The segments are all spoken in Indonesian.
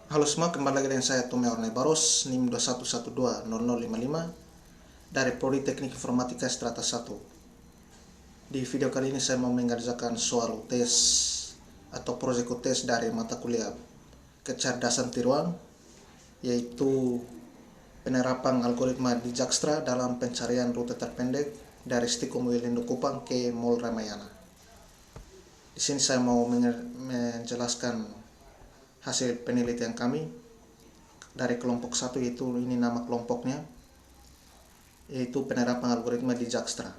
Halo semua, kembali lagi dengan saya Tommy Orne Baros, NIM 21120055 dari Prodi Teknik Informatika Strata 1. Di video kali ini saya mau mengerjakan soal tes atau proyek tes dari mata kuliah kecerdasan tiruan, yaitu penerapan algoritma Dijkstra dalam pencarian rute terpendek dari Stikum Wilindo Kupang ke Mall Ramayana. Di sini saya mau menjelaskan hasil penelitian kami dari kelompok 1, yaitu ini nama kelompoknya, yaitu penerapan algoritma Dijkstra.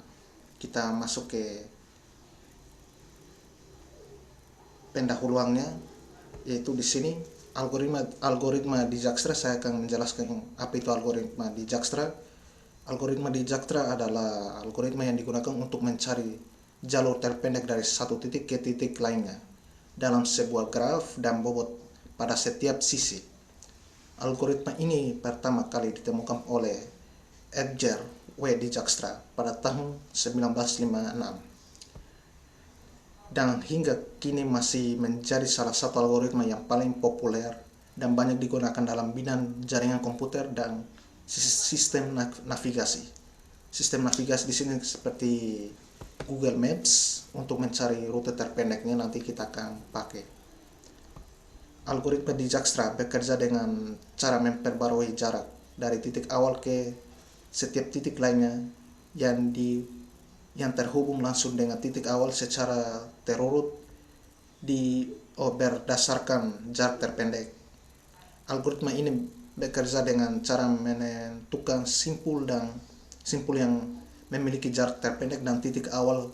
Kita masuk ke pendahuluannya, yaitu di sini algoritma Dijkstra. Saya akan menjelaskan apa itu algoritma Dijkstra. Algoritma Dijkstra adalah algoritma yang digunakan untuk mencari jalur terpendek dari satu titik ke titik lainnya dalam sebuah graf dan bobot pada setiap sisi. Algoritma ini pertama kali ditemukan oleh Edgar W. Dijkstra pada tahun 1956 dan hingga kini masih menjadi salah satu algoritma yang paling populer dan banyak digunakan dalam bidang jaringan komputer dan sistem navigasi. Sistem navigasi di sini seperti Google Maps untuk mencari rute terpendeknya nanti kita akan pakai. Algoritma Dijkstra bekerja dengan cara memperbarui jarak dari titik awal ke setiap titik lainnya yang terhubung langsung dengan titik awal secara terurut berdasarkan jarak terpendek. Algoritma ini bekerja dengan cara menentukan simpul yang memiliki jarak terpendek dan titik awal.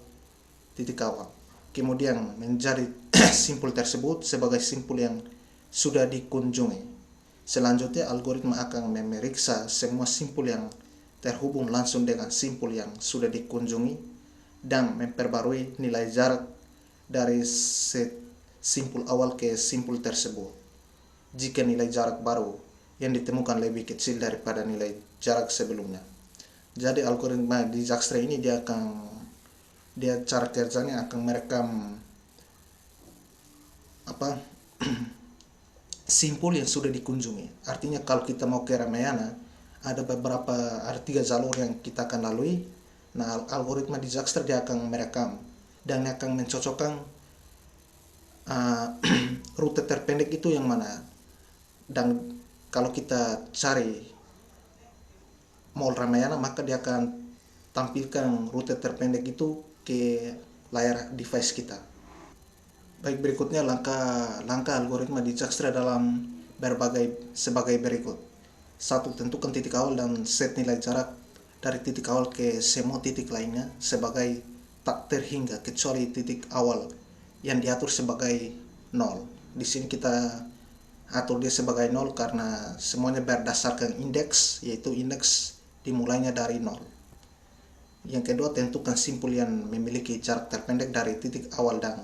Kemudian menjadi simpul tersebut sebagai simpul yang sudah dikunjungi. Selanjutnya algoritma akan memeriksa semua simpul yang terhubung langsung dengan simpul yang sudah dikunjungi dan memperbarui nilai jarak dari simpul awal ke simpul tersebut jika nilai jarak baru yang ditemukan lebih kecil daripada nilai jarak sebelumnya. Jadi algoritma Dijkstra ini cara kerjanya akan merekam simpul yang sudah dikunjungi. Artinya kalau kita mau ke Ramayana, ada 3 jalur yang kita akan lalui. Nah, algoritma Dijkstra dia akan merekam dan akan mencocokkan rute terpendek itu yang mana. Dan kalau kita cari Mall Ramayana, maka dia akan tampilkan rute terpendek itu ke layar device kita. Baik, berikutnya langkah algoritma Dijkstra dalam sebagai berikut. 1. Tentukan titik awal dan set nilai jarak dari titik awal ke semua titik lainnya sebagai tak terhingga kecuali titik awal yang diatur sebagai 0. Di sini kita atur dia sebagai 0 karena semuanya berdasarkan indeks, yaitu indeks dimulainya dari 0. Yang kedua, tentukan simpul yang memiliki jarak terpendek dari titik awal dan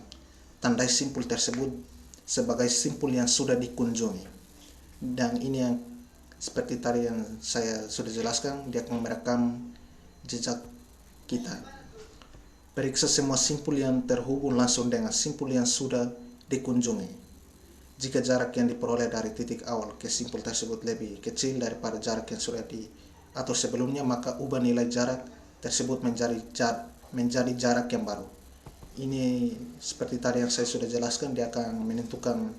tandai simpul tersebut sebagai simpul yang sudah dikunjungi. Dan ini yang seperti tadi yang saya sudah jelaskan, dia akan merekam jejak kita. Periksa semua simpul yang terhubung langsung dengan simpul yang sudah dikunjungi. Jika jarak yang diperoleh dari titik awal ke simpul tersebut lebih kecil daripada jarak yang sudah diatur sebelumnya, maka ubah nilai jarak tersebut menjadi jarak yang baru. Ini seperti tadi yang saya sudah jelaskan, dia akan menentukan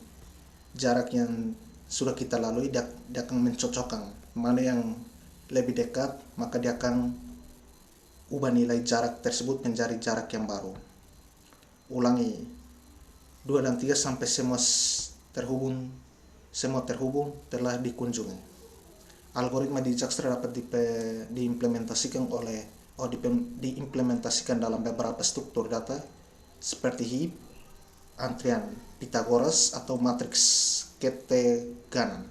jarak yang sudah kita lalui, dia akan mencocokkan mana yang lebih dekat, maka dia akan ubah nilai jarak tersebut menjadi jarak yang baru. Ulangi 2 dan 3 sampai semua terhubung telah dikunjungi. Algoritma Dijkstra dapat diimplementasikan dalam beberapa struktur data seperti heap, antrian Pythagoras, atau matriks ketegangan.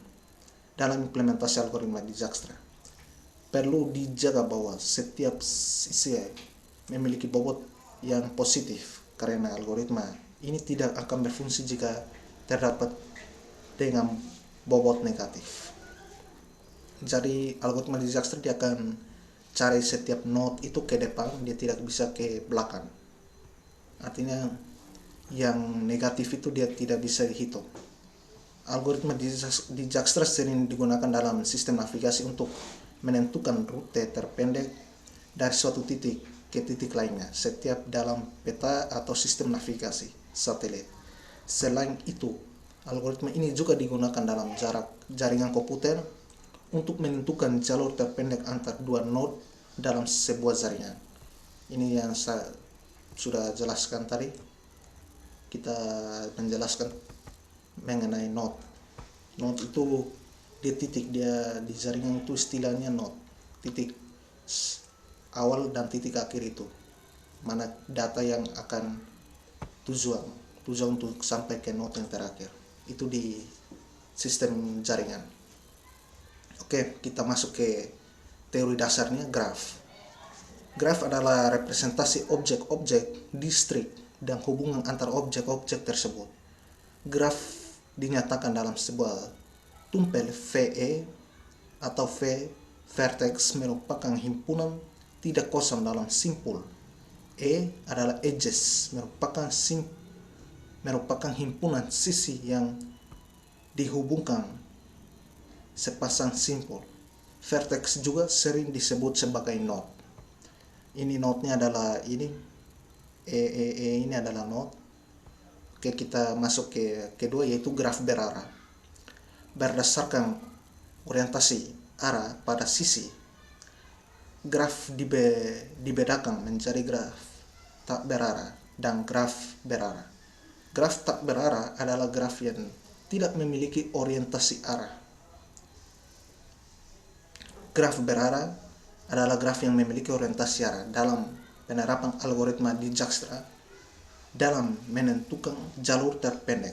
Dalam implementasi algoritma Dijkstra, perlu dijaga bahwa setiap sisi memiliki bobot yang positif karena algoritma ini tidak akan berfungsi jika terdapat dengan bobot negatif. Jadi algoritma Dijkstra dia akan cari setiap node itu ke depan, dia tidak bisa ke belakang. Artinya yang negatif itu dia tidak bisa dihitung. Algoritma di Dijkstra sering digunakan dalam sistem navigasi untuk menentukan rute terpendek dari suatu titik ke titik lainnya setiap dalam peta atau sistem navigasi satelit. Selain itu, algoritma ini juga digunakan dalam jaringan komputer untuk menentukan jalur terpendek antar dua node dalam sebuah jaringan. Ini yang saya sudah jelaskan tadi. Kita menjelaskan mengenai node. Node itu dia titik, dia di jaringan itu istilahnya node. Titik awal dan titik akhir itu. Mana data yang akan tujuan untuk sampai ke node yang terakhir. Itu di sistem jaringan. Oke, kita masuk ke teori dasarnya, graf. Graf adalah representasi objek-objek, distrik, dan hubungan antar objek-objek tersebut. Graf dinyatakan dalam sebuah tumpel VE atau V vertex merupakan himpunan tidak kosong dalam simpul. E adalah edges, merupakan himpunan sisi yang dihubungkan sepasang simpul. Vertex juga sering disebut sebagai node. Ini node-nya adalah ini ini adalah node. Oke, kita masuk ke kedua, yaitu graf berarah. Berdasarkan orientasi arah pada sisi, graf dibedakan menjadi graf tak berarah dan graf berarah. Graf tak berarah adalah graf yang tidak memiliki orientasi arah. Graf berarah adalah graf yang memiliki orientasi arah. Dalam penerapan algoritma Dijkstra dalam menentukan jalur terpendek,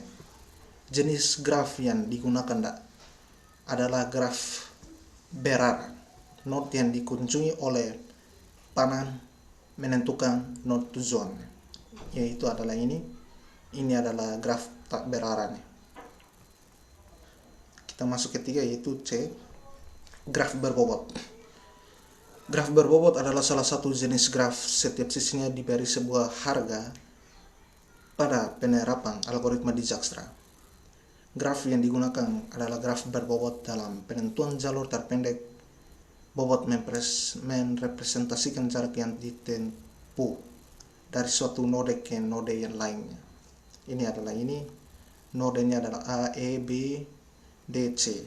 jenis graf yang digunakan adalah graf berarah. Node yang dikunjungi oleh panah menentukan node tujuan, yaitu adalah ini adalah graf tak berarah. Kita masuk ketiga, yaitu C, graf berbobot. Graf berbobot adalah salah satu jenis graf. Setiap sisinya diberi sebuah harga pada penerapan algoritma Dijkstra. Graf yang digunakan adalah graf berbobot dalam penentuan jalur terpendek. Bobot merepresentasikan jarak yang ditempuh dari suatu node ke node yang lainnya. Ini adalah nodenya adalah A, E, B, D, C.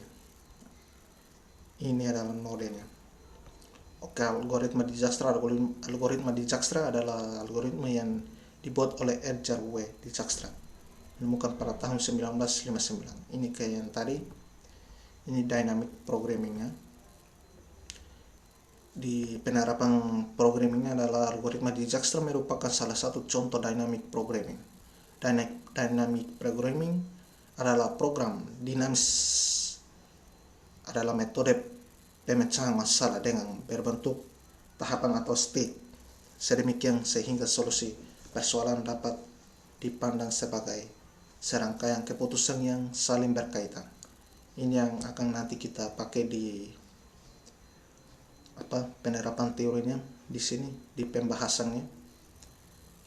Ini adalah nodenya. Oke, algoritma Dijkstra adalah algoritma yang dibuat oleh Edgar W. Dijkstra, menemukan pada tahun 1959. Ini kayak yang tadi, ini dynamic programmingnya. Di penerapan programmingnya adalah algoritma Dijkstra merupakan salah satu contoh dynamic programming. Dynamic programming adalah program dinamis, adalah metode pemecahan masalah dengan berbentuk tahapan atau state sedemikian sehingga solusi persoalan dapat dipandang sebagai serangkaian keputusan yang saling berkaitan. Ini yang akan nanti kita pakai di penerapan teorinya di sini, di pembahasannya.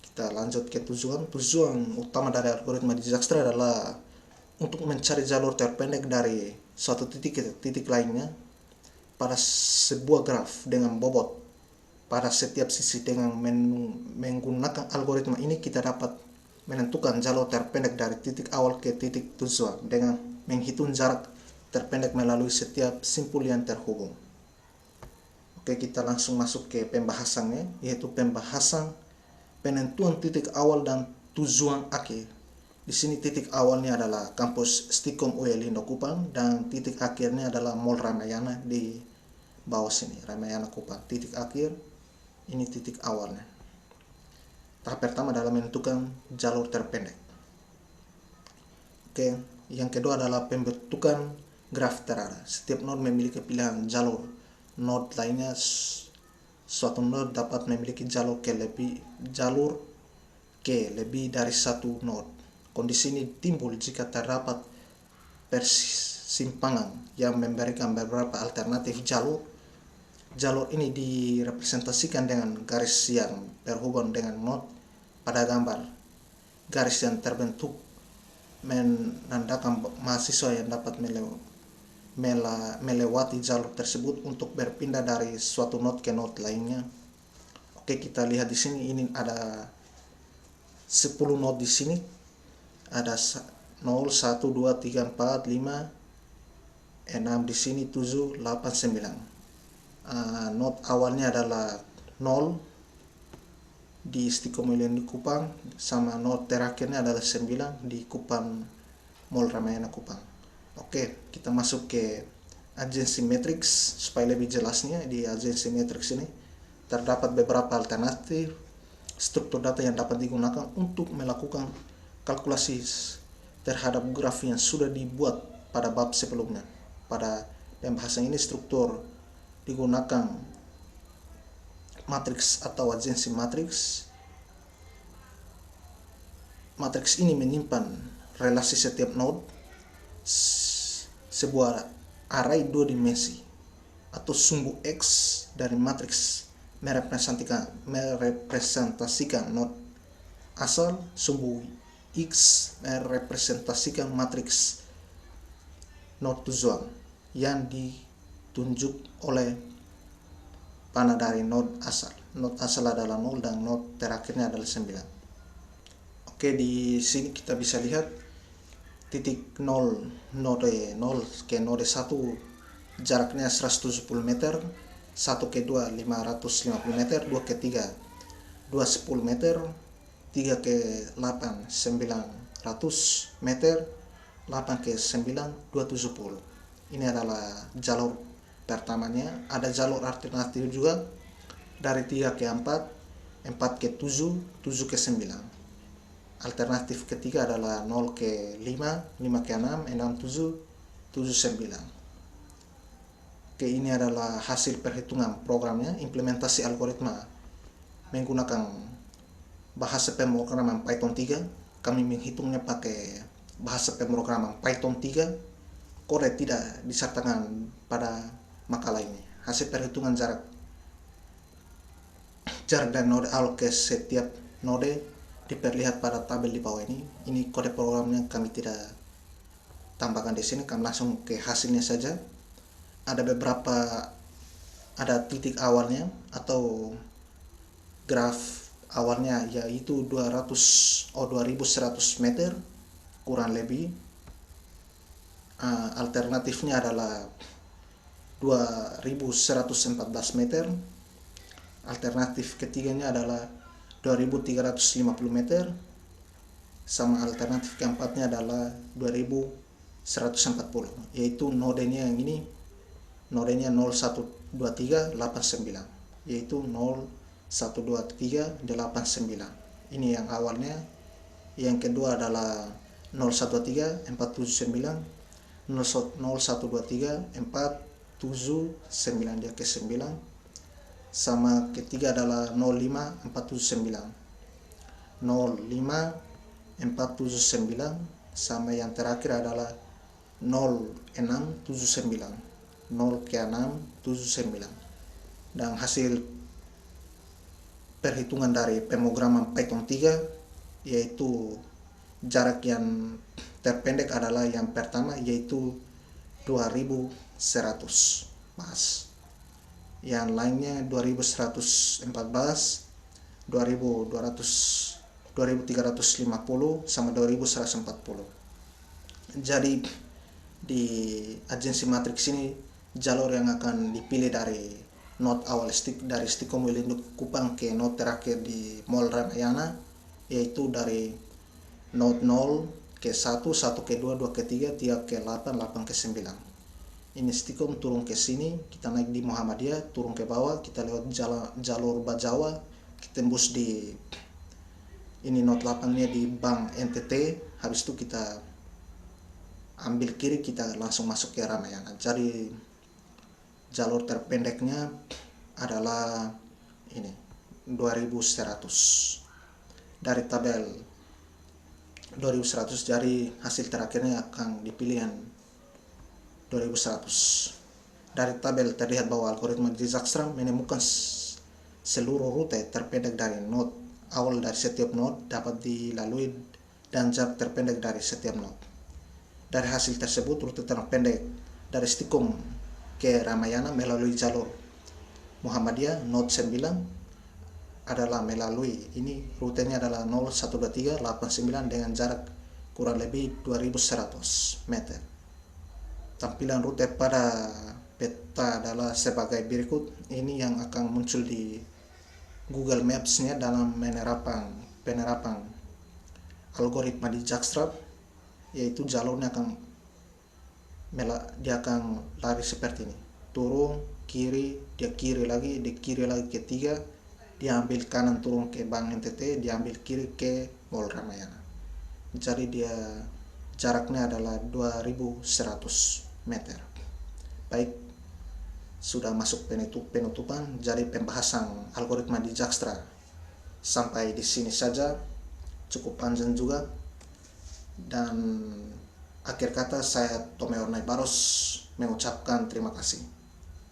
Kita lanjut ke tujuan. Tujuan utama dari algoritma Dijkstra adalah untuk mencari jalur terpendek dari suatu titik ke titik lainnya pada sebuah graf dengan bobot pada setiap sisi. Dengan menggunakan algoritma ini kita dapat menentukan jalur terpendek dari titik awal ke titik tujuan dengan menghitung jarak terpendek melalui setiap simpul yang terhubung. Oke, kita langsung masuk ke pembahasannya, yaitu pembahasan penentuan titik awal dan tujuan akhir. Di sini titik awalnya adalah kampus Stikom UI Lindo Kupang dan titik akhirnya adalah Mall Ramayana di bawah sini, Ramayana Kupang. Titik akhir ini titik awalnya. Tahap pertama adalah menentukan jalur terpendek. Oke, yang kedua adalah pembentukan graf terarah. Setiap node memiliki pilihan jalur. Node lainnya, suatu node dapat memiliki jalur ke lebih dari satu node. Kondisi ini timbul jika terdapat persimpangan yang memberikan beberapa alternatif jalur. Jalur ini direpresentasikan dengan garis yang berhubungan dengan node pada gambar. Garis yang terbentuk menandakan mahasiswa yang dapat melewati jalur tersebut untuk berpindah dari suatu node ke node lainnya. Oke, kita lihat di sini, ini ada 10 node di sini. Ada 0, 1, 2, 3, 4, 5, 6 di sini, 7, 8, 9. Node awalnya adalah 0 di Istiqomah Kupang, sama node terakhirnya adalah 9 di Kupang Mall Ramayana Kupang. Oke, kita masuk ke agency matrix supaya lebih jelasnya. Di agency matrix ini terdapat beberapa alternatif struktur data yang dapat digunakan untuk melakukan kalkulasi terhadap graf yang sudah dibuat pada bab sebelumnya. Pada pembahasan ini struktur digunakan matriks atau agency matrix. Matriks ini menyimpan relasi setiap node, sebuah array 2 dimensi atau sumbu X dari matriks merepresentasikan node asal, sumbu X merepresentasikan matriks node tujuan yang ditunjuk oleh panah dari node asal. Node asal adalah 0 dan node terakhirnya adalah 9. Oke, di sini kita bisa lihat titik 0 node 0 ke node 1 jaraknya 170 meter, 1 ke 2 550 meter, 2 ke 3 210 meter, 3 ke 8 900 meter, 8 ke 9 270. Ini adalah jalur pertamanya. Ada jalur alternatif juga dari 3 ke 4, 4 ke 7, 7 ke 9. Alternatif ketiga adalah 0 ke 5, 5 ke 6, 6, 7, 7, 9. Oke, ini adalah hasil perhitungan programnya. Implementasi algoritma menggunakan bahasa pemrograman Python 3. Kami menghitungnya pakai bahasa pemrograman Python 3. Kode tidak disertakan pada makalah ini. Hasil perhitungan jarak dari node awal ke setiap node diperlihat pada tabel di bawah ini. Ini kode programnya kami tidak tambahkan di sini, kami langsung ke hasilnya saja. Ada titik awalnya atau graf awalnya, yaitu 2100 meter kurang lebih. Alternatifnya adalah 2114 meter. Alternatif ketiganya adalah 2350 meter, sama alternatif keempatnya adalah 2140, yaitu nodenya yang ini, nodenya 012389, yaitu 012389. Ini yang awalnya. Yang kedua adalah 0123 479, 0123 479, dia ke 9. Sama ketiga adalah 05 479, 05 479, sama yang terakhir adalah 0679, 0 ke 6 79. Dan hasil perhitungan dari pemrograman Python 3, yaitu jarak yang terpendek adalah yang pertama, yaitu 2100 mas. Yang lainnya 2114, 2350, sama 2140. Jadi di agensi matriks ini jalur yang akan dipilih dari node awal dari Istiqomah Kupang ke node terakhir di Mall Ramayana, yaitu dari node 0 ke 1, 1 ke 2, 2 ke 3, 3 ke 8, 8 ke 9. Ini Istiqomah turun ke sini, kita naik di Muhammadiyah, turun ke bawah, kita lewat jalur Bajawa, kita tembus di ini node 8-nya di Bank NTT. Habis itu kita ambil kiri, kita langsung masuk ke Ramayana. Jadi jalur terpendeknya adalah ini 2100. Dari tabel 2100, jadi hasil terakhirnya akan dipilih yang 2100. Dari tabel terlihat bahwa algoritma Dijkstra menemukan seluruh rute terpendek dari node awal dari setiap node dapat dilalui dan jarak terpendek dari setiap node. Dari hasil tersebut, rute terpendek dari Stikom ke Ramayana melalui jalur Muhammadiyah node 9 adalah melalui rutenya adalah 012389 dengan jarak kurang lebih 2100 meter. Tampilan rute pada peta adalah sebagai berikut. Ini yang akan muncul di Google Maps-nya dalam penerapan algoritma di Jackstrap, yaitu jalurnya dia akan lari seperti ini: turun kiri, dia kiri lagi ketiga, dia ambil kanan turun ke Bank NTT, dia ambil kiri ke Mall Ramayana. Jadi dia jaraknya adalah 2100 meter. Baik, sudah masuk penutupan. Jadi pembahasan algoritma di Dijkstra sampai di sini saja, cukup panjang juga. Dan akhir kata, saya Tommy Ornai Baros mengucapkan terima kasih.